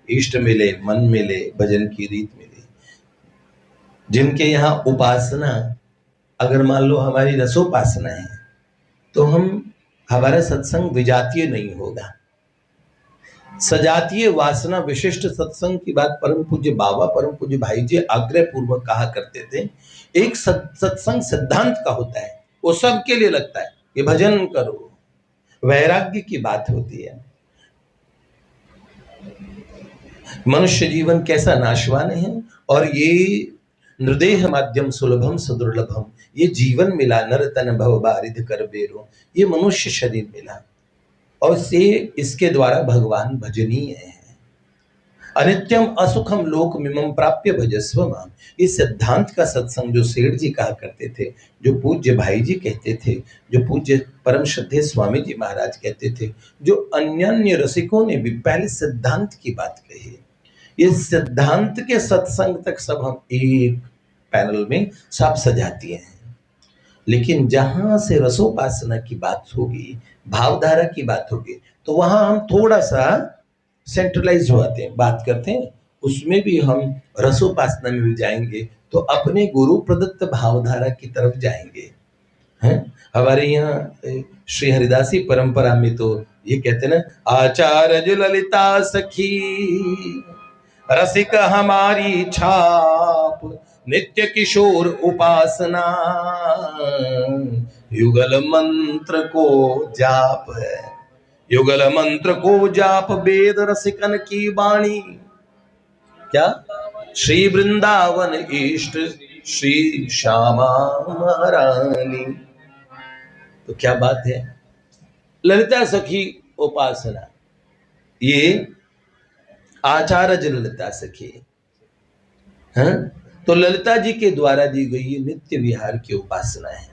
इष्ट मिले, मन मिले, भजन की रीत मिले। जिनके यहाँ उपासना, अगर मान लो हमारी रसोपासना है तो हमारा सत्संग विजातीय नहीं होगा। सजातीय वासना विशिष्ट सत्संग की बात परम पूज्य बाबा, परम पूज्य भाई जी आग्रह पूर्वक कहा करते थे। एक सत्संग सिद्धांत का होता है, वो सबके लिए लगता है कि भजन करो, वैराग्य की बात होती है। मनुष्य जीवन कैसा नाशवान है, और ये नृदेह माध्यम सुलभम सुदुर्लभम, ये जीवन मिला नर तन भव बारिध कर बेरो, ये मनुष्य शरीर मिला और से इसके द्वारा भगवान भजनीय है। अनित्यम असुखम लोक मिमम प्राप्य भजस्व माम, इस सिद्धांत का सत्संग जो सेठ जी कहा करते थे, जो पूज्य भाई जी कहते थे, जो पूज्य परम श्रद्धेय स्वामी जी महाराज कहते थे, जो अन्य रसिकों ने भी पहले सिद्धांत की बात कही, इस सिद्धांत के सत्संग तक सब हम एक पैनल में सब सजाती हैं। लेकिन जहां से रसोपासना की बात होगी, भावधारा की बात होगी, तो वहां हम थोड़ा सा सेंट्रलाइज होते हैं, बात करते हैं। उसमें भी हम रसोपासना में भी जाएंगे तो अपने गुरु प्रदत्त भावधारा की तरफ जाएंगे। हैं हमारे यहाँ श्री हरिदासी परंपरा में तो ये कहते हैं ना, आचार्य ललिता सखी रसिक हमारी छाप, नित्य किशोर उपासना युगल मंत्र को जाप है, युगल मंत्र को जाप वेद रसिकन की वाणी। क्या? श्री वृंदावन इष्ट श्री श्यामा महारानी। तो क्या बात है, ललिता सखी उपासना, ये आचार्य ललिता सखी है। तो ललिता जी के द्वारा दी गई ये नित्य विहार की उपासना है।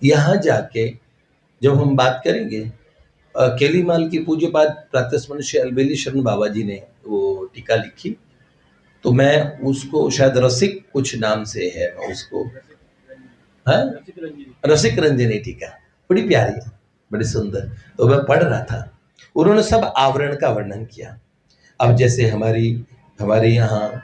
यहां जाके जब हम बात करेंगे, केलीमाल की पूज्यपाद प्रातस्मरण श्री अलबेली शरण बाबा जी ने वो टीका लिखी, तो मैं उसको शायद रसिक कुछ नाम से है, मैं उसको रसिक रंजनी टीका, बड़ी प्यारी है, बड़ी सुंदर। तो मैं पढ़ रहा था, उन्होंने सब आवरण का वर्णन किया। अब जैसे हमारे यहाँ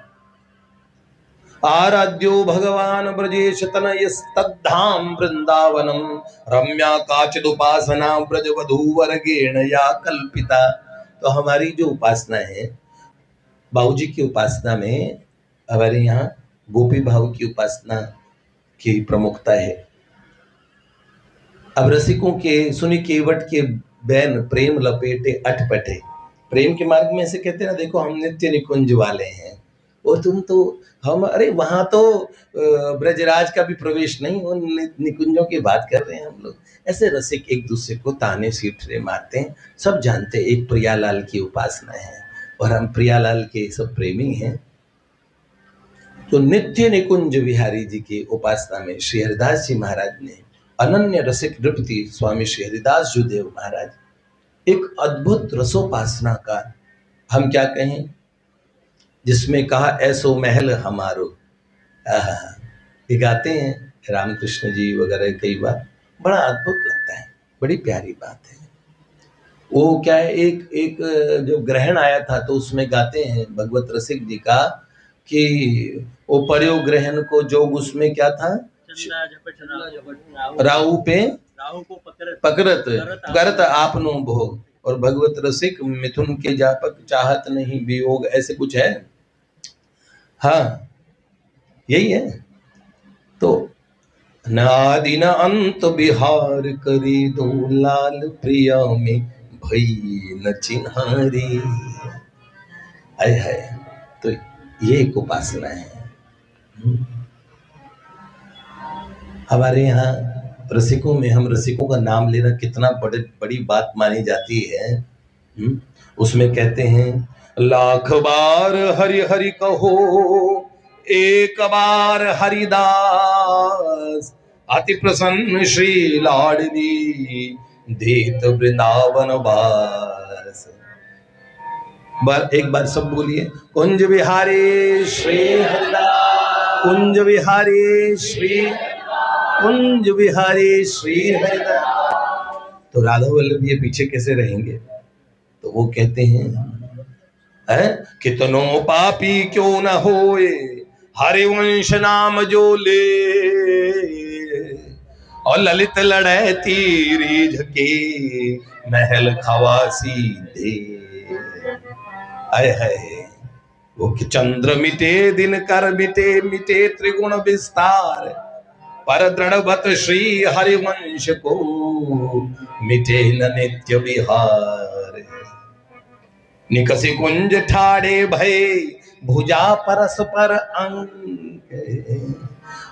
आराध्यो भगवान ब्रजेश तनयस्तद्धाम वृंदावनम रम्या काचिदुपासना ब्रज वधूवरगेण या कल्पिता। तो हमारी जो उपासना है, बाबूजी की उपासना में हमारे यहाँ गोपी भाव की उपासना की प्रमुखता है। अब रसिकों के सुनि केवट के बैन प्रेम लपेटे अटपटे, प्रेम के मार्ग में ऐसे कहते ना, देखो हम नित्य निकुंज वाले हैं, और तुम तो हम, अरे वहां तो ब्रजराज का भी प्रवेश नहीं, उन निकुंजों की बात कर रहे हैं हम लोग। ऐसे रसिक एक दूसरे को ताने सीठरे मारते हैं। सब जानते हैं एक प्रियालाल की उपासना है और हम प्रियालाल के सब प्रेमी हैं। तो नित्य निकुंज विहारी जी की उपासना में श्री हरिदास जी महाराज ने, अनन्य रसिक नृपति स्वामी श्री हरिदास जुदेव महाराज, एक अद्भुत रसोपासना का, हम क्या कहें, जिसमें कहा ऐसो महल हमारो, ये गाते हैं रामकृष्ण जी वगैरह कई बार, बड़ा अद्भुत लगता है, बड़ी प्यारी बात है। वो क्या है, एक जब ग्रहण आया था तो उसमें गाते हैं भगवत रसिक जी का कि वो पर्यो ग्रहण को जोग, उसमें क्या था, राहु पे पकड़त करत आपनो भोग, और भगवत रसिक मिथुन के जापक चाहत नहीं वियोग, ऐसे कुछ है। हाँ यही है। तो नादि न अंत बिहार करी दो लाल प्रिया में भई न चिन्हारी, आय है। तो ये एक उपासना है। हमारे यहाँ रसिकों में, हम रसिकों का नाम लेना कितना बड़ी बात मानी जाती है। उसमें कहते हैं, लाख बार हरि हरि कहो एक बार हरिदास, अति प्रसन्न श्री लाडली देत वृंदावन वास। एक बार सब बोलिए, कुंज विहारी श्री हरिदास, कुंज विहारी श्री, कुंज विहारी श्री हरिदास। तो राधा वल्लभ ये पीछे कैसे रहेंगे? तो वो कहते हैं, है, कितनों पापी क्यों न होए, हरिवंश नाम जो ले, और ललित लड़े तीरी झके, महल खवासी दे। आय है वो कि चंद्र मिटे दिन कर मिटे, मिटे त्रिगुण विस्तार, पर दृढ़वत श्री हरिवंश को, मिटे न नित्य विहार। निकसी कुंज ठाड़े भय, भुजा परस्पर अंक,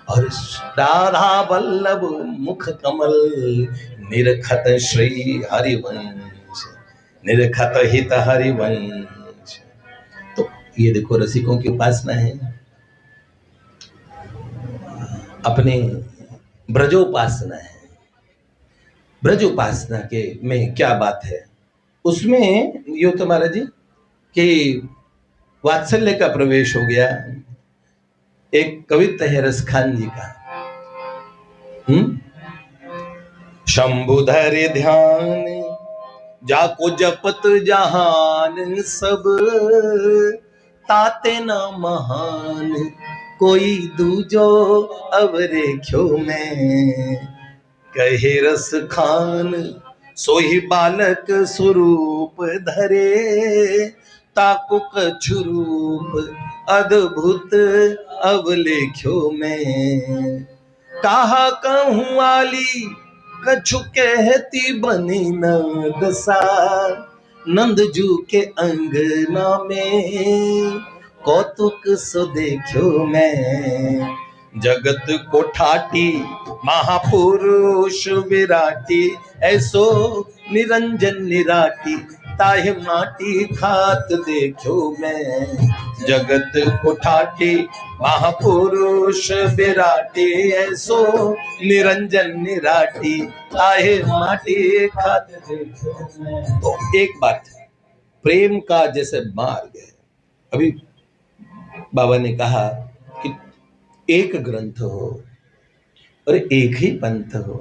और राधा वल्लभ मुख कमल, निरखत श्री हरिवंश, निरखत हित हरिवंश। तो ये देखो रसिकों की उपासना है, अपने ब्रजोपासना है। ब्रजोपासना के में क्या बात है, उसमें यो तो महाराज जी कि वात्सल्य का प्रवेश हो गया। एक कवित्व है रसखान जी का, शंभुधर ध्यान जाको जपत जहान, सब ताते न महान, कोई दूजो अब रेख्यो में, कहे रस खान, सोही बालक स्वरूप धरे, ताको कछु रूप अद्भुत अब लेख्यो में, कहा कहूँ वाली कछु कहती बनी न दशा, नंदजू के अंगना में, कौतुक सो देखो मैं, जगत को ठाटी महापुरुष विराटी, ऐसो निरंजन निराटी, ताहे माटी खात देखो मैं, जगत को ठाटी महापुरुष विराटी, ऐसो निरंजन निराटी, ताहे माटी खात देखो मैं। तो एक बात है, प्रेम का जैसे मार्ग है, अभी बाबा ने कहा कि एक ग्रंथ हो और एक ही पंथ हो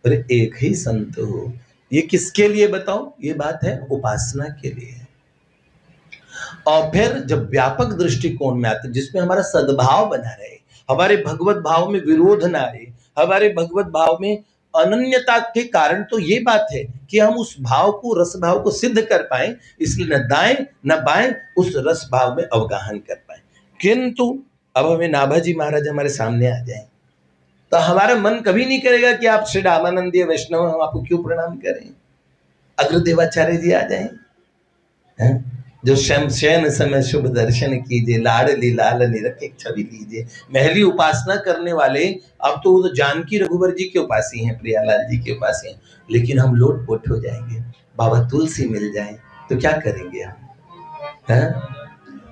और एक ही संत हो, ये किसके लिए बताओ, ये बात है उपासना के लिए। और फिर जब व्यापक दृष्टिकोण में आते, जिसमें हमारा सद्भाव बना रहे, हमारे भगवत भाव में विरोध ना रहे, हमारे भगवत भाव में अनन्यता के कारण तो ये बात है कि हम उस भाव को, रस भाव को सिद्ध कर पाए, इसलिए न दाएं न बाएं उस रस भाव में अवगाहन कर पाए। किंतु अब हमें नाभाजी महाराज हमारे सामने आ जाए तो हमारा मन कभी नहीं करेगा कि आप श्री रामानंदीय वैष्णव, हम आपको क्यों प्रणाम करें। अग्रदेवाचार्य जी आ जाए, जो शयन समय शुभ दर्शन कीजिए, लाडली लाल निरख एक छवि लीजिए, महली उपासना करने वाले अब तो जानकी रघुवर जी के उपासी हैं, प्रियालाल जी के उपासी हैं, लेकिन हम लोटपोट हो जाएंगे। बाबा तुलसी मिल जाए तो क्या करेंगे हम।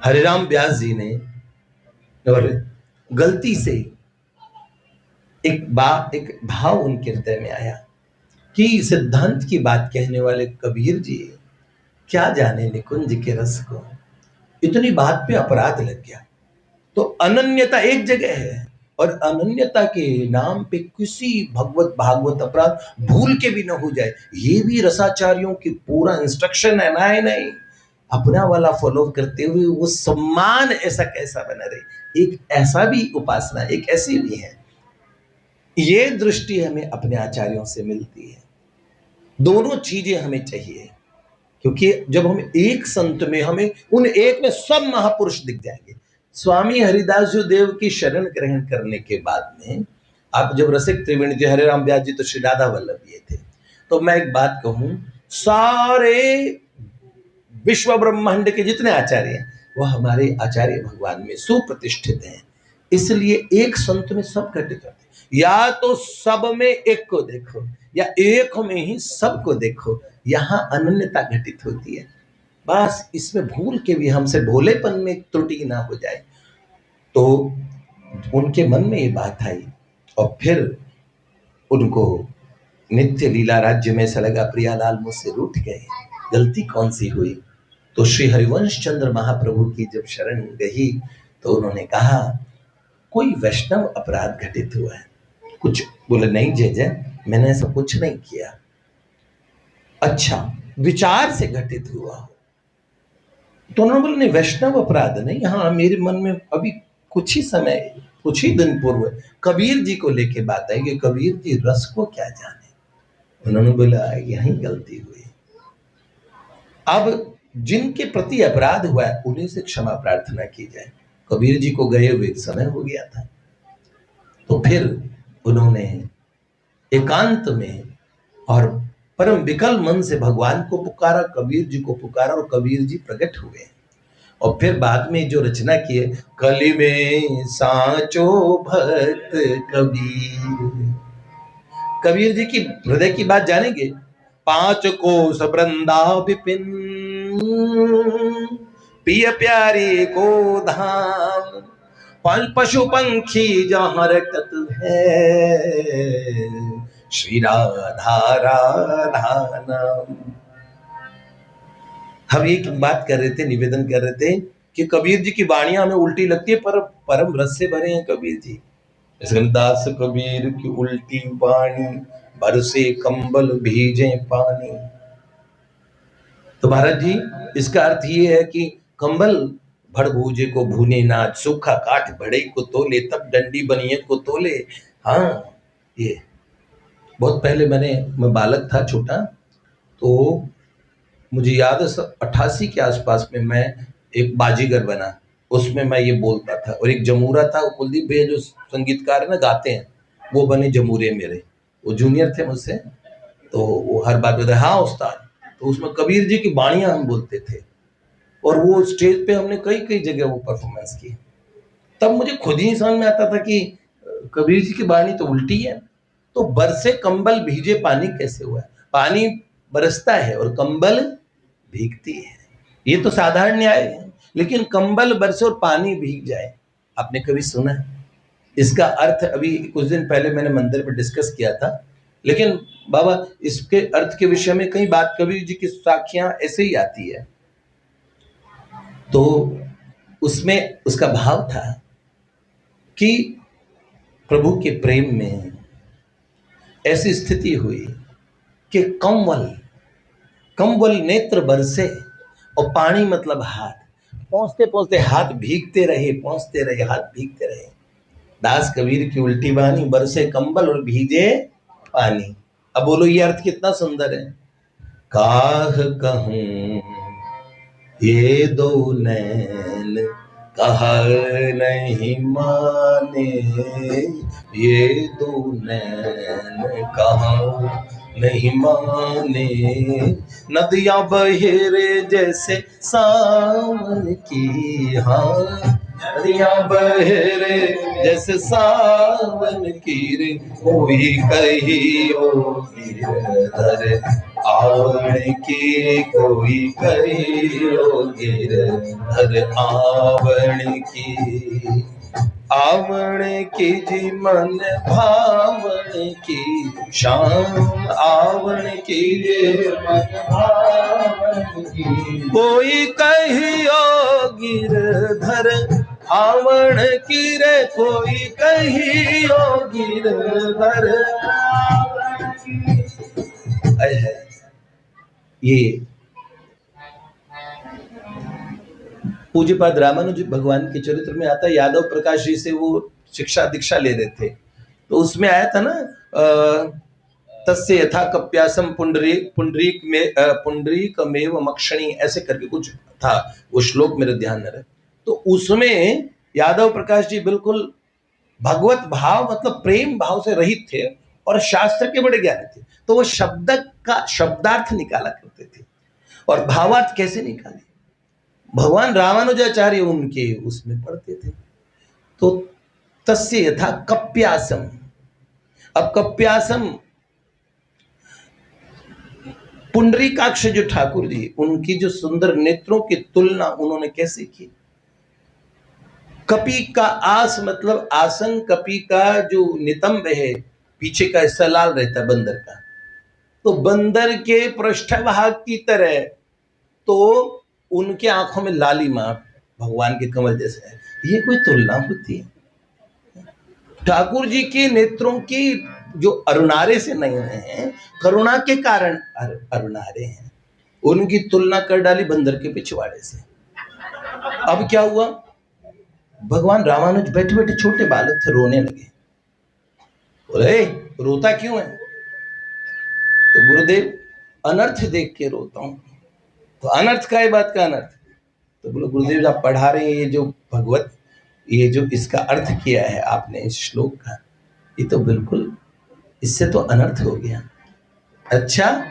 हरिराम व्यास जी ने और गलती से एक भाव उनके हृदय में आया कि सिद्धांत की बात कहने वाले कबीर जी क्या जाने निकुंज के रस को, इतनी बात पे अपराध लग गया। तो अनन्यता एक जगह है, और अनन्यता के नाम पे किसी भगवत भागवत अपराध भूल के भी न हो जाए, ये भी रसाचार्यों की पूरा इंस्ट्रक्शन है ना, है नहीं, अपना वाला फॉलो करते हुए वो सम्मान ऐसा कैसा बना रहे। एक ऐसा भी उपासना, एक ऐसी भी है। ये दृष्टि हमें अपने आचार्यों से मिलती है। दोनों चीजें हमें चाहिए, क्योंकि जब हम एक संत में, हमें उन एक में सब महापुरुष दिख जाएंगे। स्वामी हरिदास जी देव की शरण ग्रहण करने के बाद में आप जब रसिक त्रिवेणी जी, हरिराम व्यास जी तो श्री राधा वल्लभ ये थे। तो मैं एक बात कहूं, सारे विश्व ब्रह्मांड के जितने आचार्य हैं वह हमारे आचार्य भगवान में सुप्रतिष्ठित हैं। इसलिए एक संत में सब घटित होते हैं। या तो सब में एक को देखो, या एक में ही सबको देखो, यहां अनन्यता घटित होती है। बस इसमें भूल के भी हमसे भोलेपन में त्रुटि ना हो जाए। तो उनके मन में ये बात आई, और फिर उनको नित्य लीला राज्य में ऐसा लगा प्रियालाल मुझसे रूठ गए, गलती कौन सी हुई। तो श्री हरिवंश चंद्र महाप्रभु की जब शरण गई तो उन्होंने कहा कोई वैष्णव अपराध घटित हुआ है। कुछ बोले नहीं जय जय, मैंने ऐसा कुछ नहीं किया। अच्छा, विचार से घटित हुआ हो तो उन्होंने बोला नहीं, वैष्णव अपराध नहीं, हाँ मेरे मन में अभी कुछ ही समय, कुछ ही दिन पूर्व कबीर जी को लेके बात आई कि कबीर जी रस को क्या जाने। उन्होंने बोला यही गलती हुई, अब जिनके प्रति अपराध हुआ है उन्हीं से क्षमा प्रार्थना की जाए। कबीर जी को गए हुए समय हो गया था, तो फिर उन्होंने एकांत में और परम विकल मन से भगवान को पुकारा, कबीर जी को पुकारा, और कबीर जी प्रकट हुए। और फिर बाद में जो रचना की है, कली में साचो भक्त कबीर, कबीर जी की हृदय की बात जानेंगे। पांच कोस वृंदा विपिन, पिय प्यारे को धाम, पशु पंखी जहाँ रटत है, श्री राधा राधा नाम। हम एक बात कर रहे थे, निवेदन कर रहे थे कि कबीर जी की वाणियां हमें उल्टी लगती है, पर परम रस से भरे हैं कबीर जी। दास कबीर की उल्टी वाणी, बरसे कंबल भीजे पानी। तो महाराज जी, इसका अर्थ ये है कि कंबल भड़ भूजे को भूने नाच, सूखा काठ भड़े को तोले, तब डंडी बनिए को तोले। हाँ, ये बहुत पहले मैं बालक था छोटा, तो मुझे याद है 88 के आसपास में मैं एक बाजीगर बना, उसमें मैं ये बोलता था। और एक जमूरा था, कुलदीप भैया जो संगीतकार है ना, गाते हैं, वो बने जमूरे मेरे, वो जूनियर थे मुझसे, तो वो हर बात बताए हाँ उस्ताद। तो उसमें कबीर जी की बाणियां हम बोलते थे, और वो स्टेज पे हमने कई कई जगह वो परफॉर्मेंस की। तब मुझे खुद ही समझ में आता था कि कबीर जी की बाणी तो उल्टी है। तो बरसे कंबल भीजे पानी कैसे हुआ है? पानी बरसता है और कंबल भीगती है, ये तो साधारण न्याय है। लेकिन कंबल बरसे और पानी भीग जाए, आपने कभी सुना है? इसका अर्थ अभी कुछ दिन पहले मैंने मंदिर में डिस्कस किया था, लेकिन बाबा इसके अर्थ के विषय में कई बात कबीर जी की साखियां ऐसे ही आती है। तो उसमें उसका भाव था कि प्रभु के प्रेम में ऐसी स्थिति हुई कि कंवल कंवल नेत्र बरसे, और पानी मतलब हाथ, पहुंचते पहुंचते हाथ भीगते रहे, पहुंचते रहे, हाथ भीगते रहे। दास कबीर की उल्टी वाणी, बरसे कंबल और भीगे पानी। अब बोलो ये अर्थ कितना सुंदर है। काह कहूं ये दो नैन, कहा नहीं माने, ये दो नैन कहा नहीं माने, नदियां बहे रे जैसे सावन की, हाँ नदियां बहे रे जैसे सावन की रे, कोई कहियो गिरधर आवण की, कोई कहियो गिरधर आवण की, आवण की जी मन भावण की शाम, आवण की जी मन भावण की, कोई कहियो गिरधर आवण की रे, कोई कहियो गिरधर आवण की। ये पूज्यपाद रामानुज भगवान के चरित्र में आता है। यादव प्रकाश जी से वो शिक्षा दीक्षा ले रहे थे, तो उसमें आया था ना, तस्य यथा कप्यासम पुंडरीक में पुंडरीकमेव मक्षणी, ऐसे करके कुछ था वो श्लोक, मेरे ध्यान में रहे। तो उसमें यादव प्रकाश जी बिल्कुल भगवत भाव मतलब प्रेम भाव से रहित थे, और शास्त्र के बड़े ज्ञानी थे। तो वो शब्द का शब्दार्थ निकाला करते थे, और भावार्थ कैसे निकाले, भगवान रामानुजाचार्य उनके उसमें पढ़ते थे। तो तस्य यथा कप्यासम, अब कप्यासम पुंडरीकाक्ष जो ठाकुर जी, उनकी जो सुंदर नेत्रों की तुलना उन्होंने कैसे की। कपी का आस मतलब आसन, कपी का जो नितंब है, पीछे का हिस्सा लाल रहता है बंदर का, तो बंदर के पृष्ठभाग की तरह तो उनके आंखों में लालिमा भगवान के कमल जैसे है। ये कोई तुलना होती है? ठाकुर जी के नेत्रों की जो अरुणारे से नहीं है, करुणा के कारण अरुणारे हैं, उनकी तुलना कर डाली बंदर के पिछवाड़े से। अब क्या हुआ, भगवान रामानुज बैठे बैठे, छोटे बालक थे, रोने लगे। बोले रोता क्यों है? तो गुरुदेव अनर्थ देख के रोता हूं। तो अनर्थ का है, बात का अनर्थ? तो बोलो गुरुदेव आप पढ़ा रहे हैं ये जो भगवत, ये जो इसका अर्थ किया है आपने इस श्लोक का, ये तो बिल्कुल इससे तो अनर्थ हो गया। अच्छा,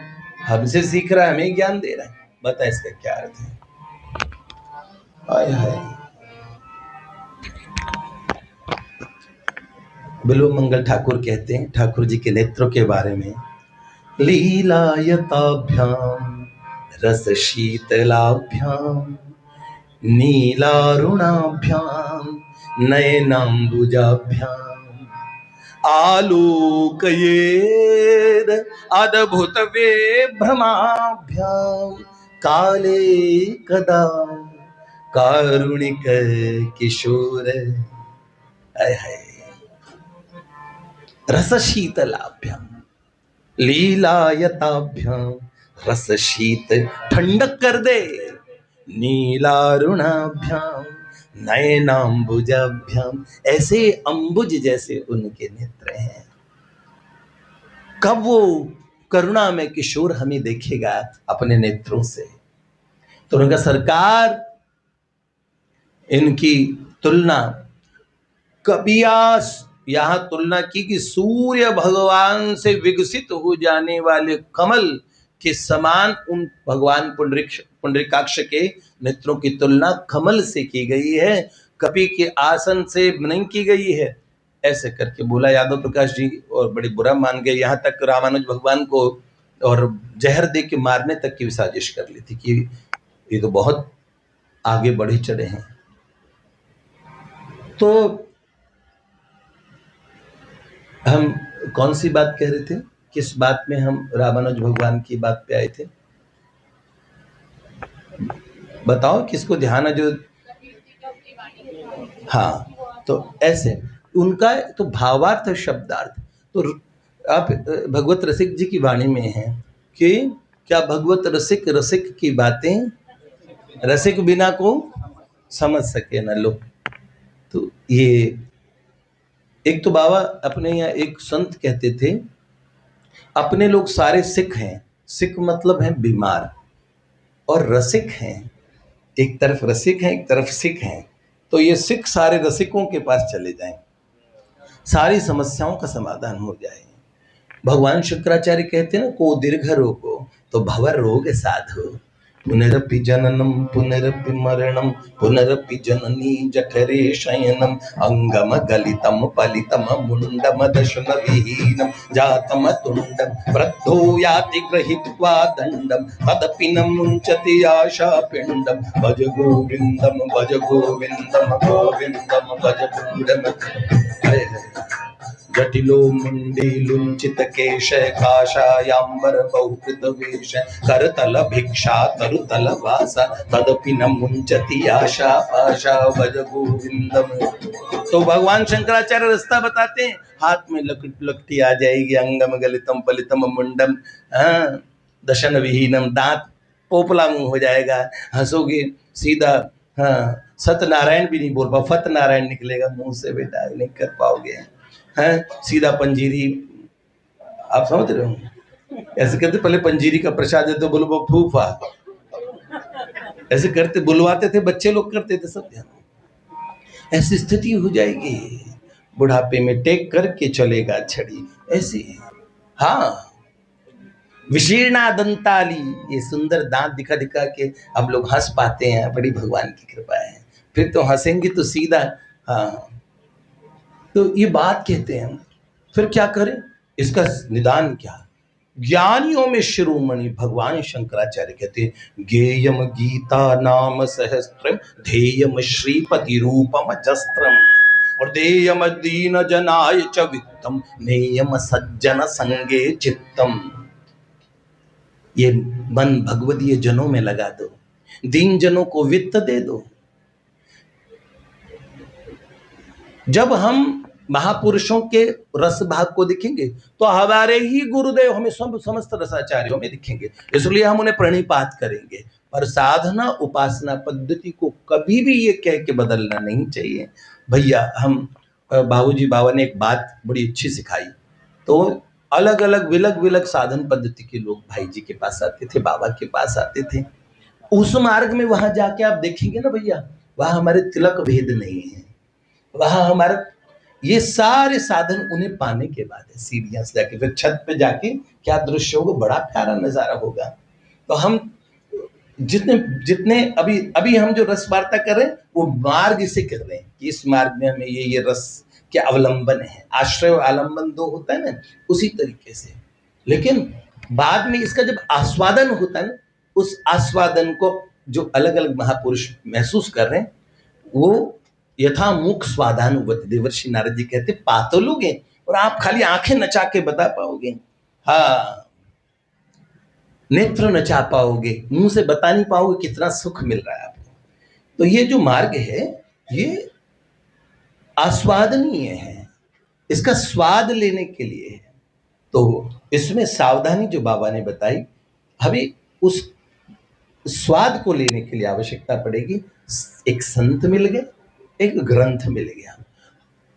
हमसे सीख रहा है, हमें ज्ञान दे रहा है, बता इसका क्या अर्थ है? हाय हाय। बिल्व मंगल ठाकुर कहते हैं ठाकुर जी के नेत्रों के बारे में, लीलायताभ्याम रस शीतलाभ्याम नीलारुणाभ्याम नयनाम्बुजाभ्याम आलोकयेद अद्भुत विभ्रमाभ्याम काले कदा कारुणिक किशोर। हाय हाय। रस शीतलाभ्याम लीलायताभ्याम, रस शीत ठंडक कर दे, नीलारुणाभ्याम नयनाम्बुजाभ्याम, ऐसे अंबुज जैसे उनके नेत्र हैं। कब वो करुणा में किशोर हमें देखेगा अपने नेत्रों से? तो उनका सरकार इनकी तुलना कबियास, यहां तुलना की कि सूर्य भगवान से विकसित हो जाने वाले कमल के समान उन भगवान पुंडरीकाक्ष के नेत्रों की तुलना कमल से की गई है, कपि के आसन से नहीं की गई है। ऐसे करके बोला यादव प्रकाश जी, और बड़ी बुरा मान गए, यहाँ तक रामानुज भगवान को और जहर दे के मारने तक की साजिश कर ली थी कि ये तो बहुत आगे बढ़े चढ़े हैं। तो हम कौन सी बात कह रहे थे, किस बात में हम रामानुज भगवान की बात पे आए थे? बताओ किसको ध्यान है जो? हाँ, तो ऐसे उनका तो भावार्थ शब्दार्थ, तो आप भगवत रसिक जी की वाणी में है कि क्या भगवत रसिक रसिक की बातें रसिक बिना को समझ सके न लो। तो ये एक तो बाबा अपने यहाँ एक संत कहते थे, अपने लोग सारे सिख हैं, सिख मतलब है बीमार, और रसिक हैं, एक तरफ रसिक हैं एक तरफ सिख हैं, तो ये सिख सारे रसिकों के पास चले जाएं, सारी समस्याओं का समाधान हो जाए। भगवान शंकराचार्य कहते हैं ना, को दीर्घ रोगो तो भवर रोग साधो, पुनरपि जननम पुनरपि मरणम पुनरपि जननी जठरे शयनम अंगम गलितम पलितम मुंडम दशन विहीनम जातम तुंडम वृद्धो याति गृहीत्वा दंडम तदपि न मुंचति आशा पिंडम भज गोविंदम भज गोविंदम गोविंदम भज गोविंदम। जटिलो मुंडीलुंचित केश काशायांबर बहुकृत वेश करतल भिक्षा तरुतल वासा तदपि न मुंचति आशा पाशा भज गोविंदम। तो भगवान शंकराचार्य रास्ता बताते हैं, हाथ में लकटी आ जाएगी, अंगम गलितम पलितम मुंडम, दशन विहीनम, दांत पोपला मुंह हो जाएगा, हंसोगे सीधा, हाँ सत्यनारायण भी नहीं बोल पाओ, फत नारायण निकलेगा मुंह से, बेटा नहीं कर पाओगे, हैं सीधा पंजीरी। आप समझ रहे हो, ऐसे करते पहले पंजीरी का प्रसाद देते तो बोलो फूफा, ऐसे करते बुलवाते थे, बच्चे लोग करते थे, सब ध्यान। ऐसी स्थिति हो जाएगी, बुढ़ापे में टेक करके चलेगा छड़ी, ऐसी। हाँ, विशीर्णा दंताली, ये सुंदर दांत दिखा दिखा के हम लोग हंस पाते हैं, बड़ी भगवान की कृपा है। फिर तो हंसेंगे तो सीधा, हाँ तो ये बात कहते हैं। फिर क्या करें, इसका निदान क्या? ज्ञानियों में शिरोमणि भगवान शंकराचार्य कहते हैं, गेयम गीता नाम सहस्त्रम ध्येयम श्रीपति रूपम जस्त्रम और देयम दीन जनाय च वित्तम नेयम सज्जन संगे चित्तम। ये मन भगवदीय जनों में लगा दो, दीन जनों को वित्त दे दो। जब हम महापुरुषों के रस भाग को दिखेंगे तो हमारे ही गुरुदेव हमें सब समस्त रसाचार्यों में दिखेंगे, इसलिए हम उन्हें प्रणिपात करेंगे। पर साधना उपासना पद्धति को कभी भी ये कह के बदलना नहीं चाहिए। भैया हम बाबूजी बाबा ने एक बात बड़ी अच्छी सिखाई। तो अलग अलग विलग विलग साधन पद्धति के लोग भाई जी के पास आते थे, बाबा के पास आते थे। उस मार्ग में वहां जाके आप देखेंगे ना भैया, वहां हमारे तिलक भेद नहीं है, वहां हमारा ये सारे साधन उन्हें पाने के बाद है। सीढ़ियां से जाके फिर छत पे जाके क्या दृश्य होगा, बड़ा प्यारा नजारा होगा। तो हम जितने जितने अभी अभी हम जो रस वार्ता कर रहे हैं वो मार्ग से कर रहे हैं कि इस मार्ग में हमें ये रस के अवलंबन है। आश्रय और आलंबन दो होता है ना, उसी तरीके से। लेकिन बाद में इसका जब आस्वादन होता है ना, उस आस्वादन को जो अलग अलग महापुरुष महसूस कर रहे हैं वो यथा मुख स्वादानुगत, देवर्षि नारद जी कहते पा तो लोगे और आप खाली आंखें नचा के बता पाओगे, हाँ नेत्र नचा पाओगे, मुंह से बता नहीं पाओगे कितना सुख मिल रहा है आपको। तो ये जो मार्ग है ये आस्वादनीय है, इसका स्वाद लेने के लिए है। तो इसमें सावधानी जो बाबा ने बताई, हमें उस स्वाद को लेने के लिए आवश्यकता पड़ेगी। एक संत मिल गए, एक ग्रंथ मिल गया।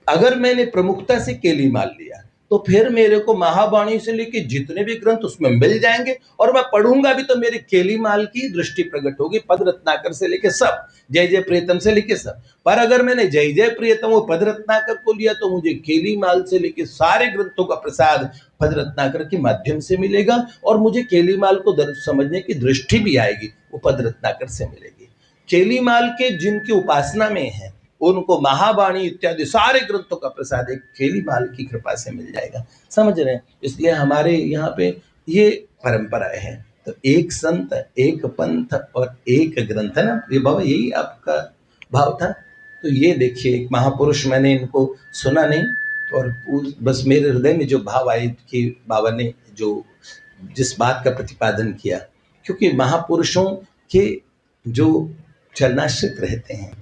अगर मैंने प्रमुखता से केली मान लिया तो फिर मेरे को महावाणी से लेके जितने भी ग्रंथ उसमें मिल जाएंगे और मैं पढ़ूंगा भी तो मेरे केली माल की दृष्टि प्रकट होगी, पद रत्नाकर से लेके सब, जय जय प्रियतम से लेके सब। पर अगर मैंने जय जय प्रियतम और पद रत्नाकर को लिया तो मुझे केली माल से लेके सारे ग्रंथों का प्रसाद पद रत्नाकर के माध्यम से मिलेगा और मुझे केली माल को समझने की दृष्टि भी आएगी, वो पद रत्नाकर से मिलेगी। केली माल के जिनकी उपासना में है उनको महावाणी इत्यादि सारे ग्रंथों का प्रसाद एक केली माल की कृपा से मिल जाएगा, समझ रहे हैं। इसलिए हमारे यहाँ पे ये परंपराएं हैं। तो एक संत, एक पंथ और एक ग्रंथ है ना, ये बाबा यही आपका भाव था। तो ये देखिए एक महापुरुष, मैंने इनको सुना नहीं और बस मेरे हृदय में जो भाव आए कि बाबा ने जो जिस बात का प्रतिपादन किया, क्योंकि महापुरुषों के जो चरणाश्रित रहते हैं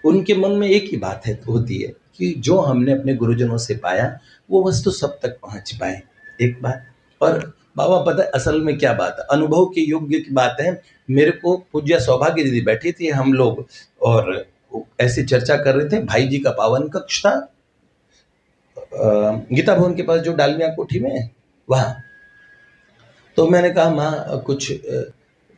उनके मन में एक ही बात है होती है कि जो हमने अपने गुरुजनों से पाया वो वस्तु सब तक पहुंच पाए, एक बात। और बाबा पता है असल में क्या बात है, अनुभव के योग्य की बात है। मेरे को पूज्य सौभाग्य दीदी बैठी थी, हम लोग और ऐसी चर्चा कर रहे थे। भाई जी का पावन कक्ष था गीता भवन के पास जो डालमिया कोठी में है वहां। तो मैंने कहा माँ कुछ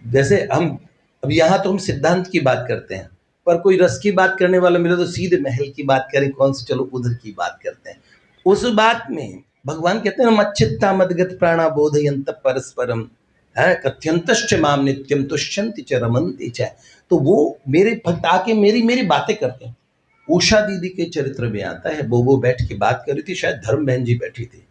जैसे हम अब यहाँ तो हम सिद्धांत की बात करते हैं, पर कोई रस की बात करने वाला मिले तो सीधे महल की बात करें, कौन सी चलो उधर की बात करते हैं। उस बात में भगवान कहते हैं मच्चित्ता मदगत प्राणा बोधयंत परस्परम कथ्यंतश्च माम नित्यम तुष्यन्ति च रमन्ति च। तो वो मेरे भक्त आके मेरी मेरी बातें करते हैं। उषा दीदी के चरित्र में आता है, वो बैठ के बात कर रही थी, शायद धर्म बहन जी बैठी थी,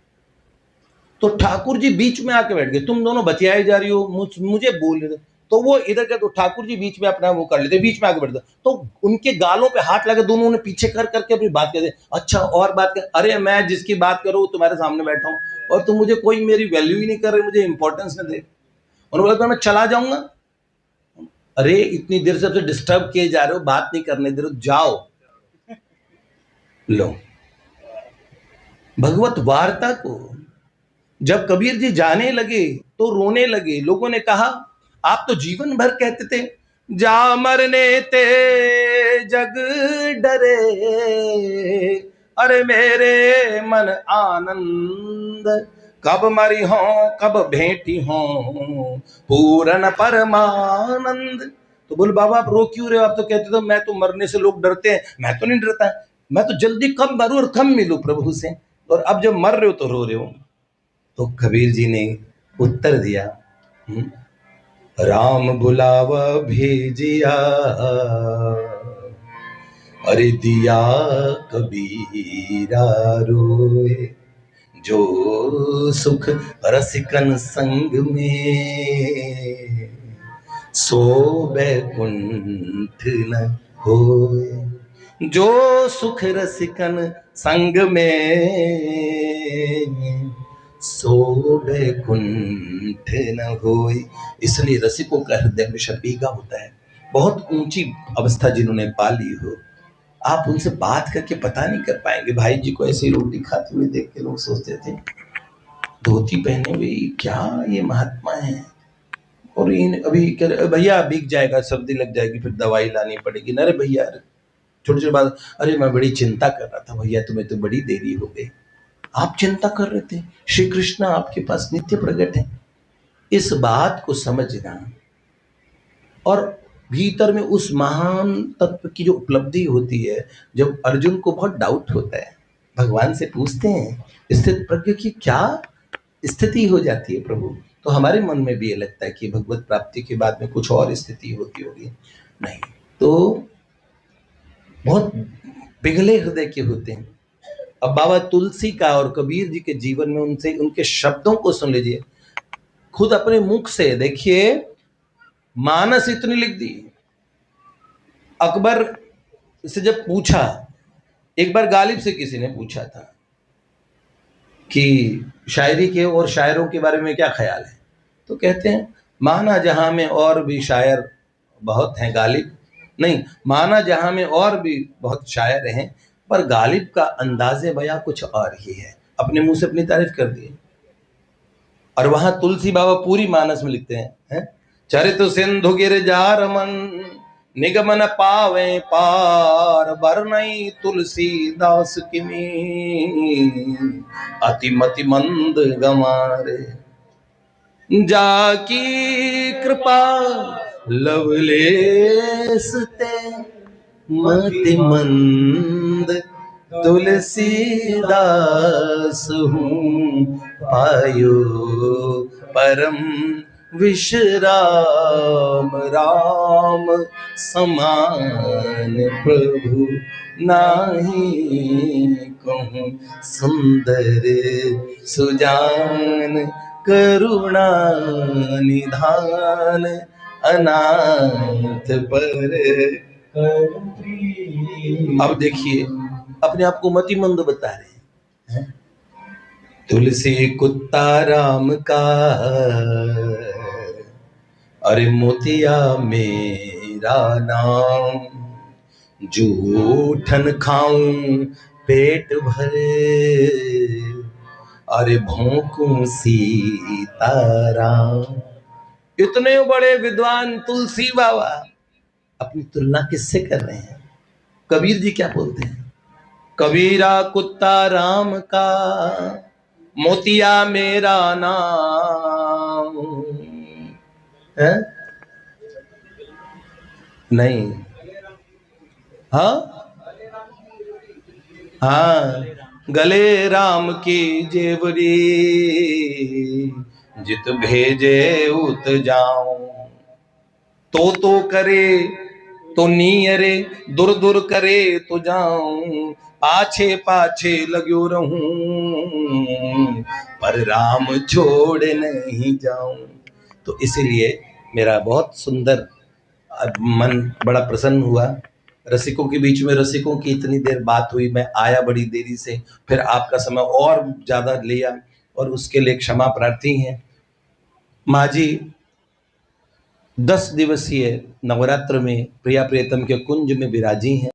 तो ठाकुर जी बीच में आके बैठ गए। तुम दोनों बतियाए जा रही हो, मुझे बोल रहे थे, तो वो इधर का तो ठाकुर जी बीच में अपना वो कर लेते, बीच में आके बैठते, तो उनके गालों पे हाथ लगे, दोनों ने पीछे कर करके अपनी बात कहते। अच्छा और बात कर, अरे मैं जिसकी बात करूँ तुम्हारे सामने बैठा हूँ और तुम मुझे कोई मेरी वैल्यू ही नहीं कर रहे, मुझे इंपॉर्टेंस नहीं दे। उन्होंने बोला मैं चला जाऊंगा। अरे इतनी देर से डिस्टर्ब किए जा रहे हो, बात नहीं करने दे रहे हो, जाओ। लो भगवत वार्ता को जब कबीर जी जाने लगे तो रोने लगे। लोगों ने कहा आप तो जीवन भर कहते थे जा मरने ते जग डरे, अरे मेरे मन आनंद कब मरी हो कब भेंटी हो पूर्ण परमानंद। तो बोल बाबा आप रो क्यों रहे हो, आप तो कहते थे मैं तो मरने से लोग डरते हैं, मैं तो नहीं डरता, मैं तो जल्दी कब मरूं और कब मिलूं प्रभु से, और अब जब मर रहे हो तो रो रहे हो। तो कबीर जी ने उत्तर दिया राम बुलावा भेजिया, अरे दिया कबीरा रोए, जो सुख रसिकन संग में सो बैकुंठ न होए। जो सुख रसिकन संग में सो बैकुंठ न होए। इसलिए रसिकों का हृदय हमेशा भीगा होता है। बहुत ऊंची अवस्था जिन्होंने पा ली हो, आप उनसे बात करके पता नहीं कर पाएंगे। भाई जी को ऐसी रोटी खाते हुए देख के लोग सोचते थे धोती पहने हुए क्या ये महात्मा है, और इन अभी कह रहे भैया भीग जाएगा, सर्दी लग जाएगी, फिर दवाई लानी पड़ेगी। अरे भैया, छोटी छोटी बात, अरे मैं बड़ी चिंता कर रहा था भैया, तुम्हें तो बड़ी देरी हो गई। आप चिंता कर रहे थे, श्री कृष्ण आपके पास नित्य प्रकट है। इस बात को समझना और भीतर में उस महान तत्व की जो उपलब्धि होती है, जब अर्जुन को बहुत डाउट होता है, भगवान से पूछते हैं स्थित प्रज्ञ की क्या स्थिति हो जाती है प्रभु, तो हमारे मन में भी ये लगता है कि भगवत प्राप्ति के बाद में कुछ और स्थिति होती होगी। नहीं, तो बहुत पिघले हृदय के होते हैं। अब बाबा तुलसी का और कबीर जी के जीवन में उनसे उनके शब्दों को सुन लीजिए, खुद अपने मुख से देखिए। मानस इतनी लिख दी, अकबर से जब पूछा, एक बार गालिब से किसी ने पूछा था कि शायरी के और शायरों के बारे में क्या ख्याल है, तो कहते हैं माना जहां में और भी शायर बहुत हैं गालिब, नहीं माना जहां में और भी बहुत शायर हैं, पर गालिब का अंदाज़े बयां कुछ और ही है। अपने मुंह से अपनी तारीफ कर दी। और वहां तुलसी बाबा पूरी मानस में लिखते हैं, चरित सिंधु गिरजार मन निगमन पावे पार, बरनई तुलसीदास किमी अति मति मंद गमारे, जाकी कृपा लवलेस ते मति मंद तुलसीदास हूँ पायो परम विश्राम, राम समान प्रभु नाही कहूँ, सुंदर सुजान करुणा निधान, अनाथ पर। अब देखिए अपने आप को मतिमंद बता रहे हैं। तुलसी कुत्ता राम का, अरे मोतिया मेरा नाम, जूठन खाऊं पेट भरे, अरे भोंकूं सीताराम। इतने बड़े विद्वान तुलसी बाबा अपनी तुलना किससे कर रहे हैं? कबीर जी क्या बोलते हैं? कबीरा कुत्ता राम का, मोतिया मेरा नाम है? नहीं, हाँ हाँ, गले राम की जेवरी, जित भेजे उत जाऊं, तो करे तो नीयरे, दूर दूर करे तो जाऊं, पाछे पाछे लग्यो रहूं, पर राम छोड़ नहीं जाऊं। तो इसीलिए मेरा बहुत सुंदर मन बड़ा प्रसन्न हुआ। रसिकों के बीच में रसिकों की इतनी देर बात हुई, मैं आया बड़ी देरी से, फिर आपका समय और ज़्यादा लिया, और उसके लिए क्षमा प्रार्थी हैं। माँ जी 10 दिवसीय नवरात्र में प्रिया प्रियतम के कुंज में विराजी हैं।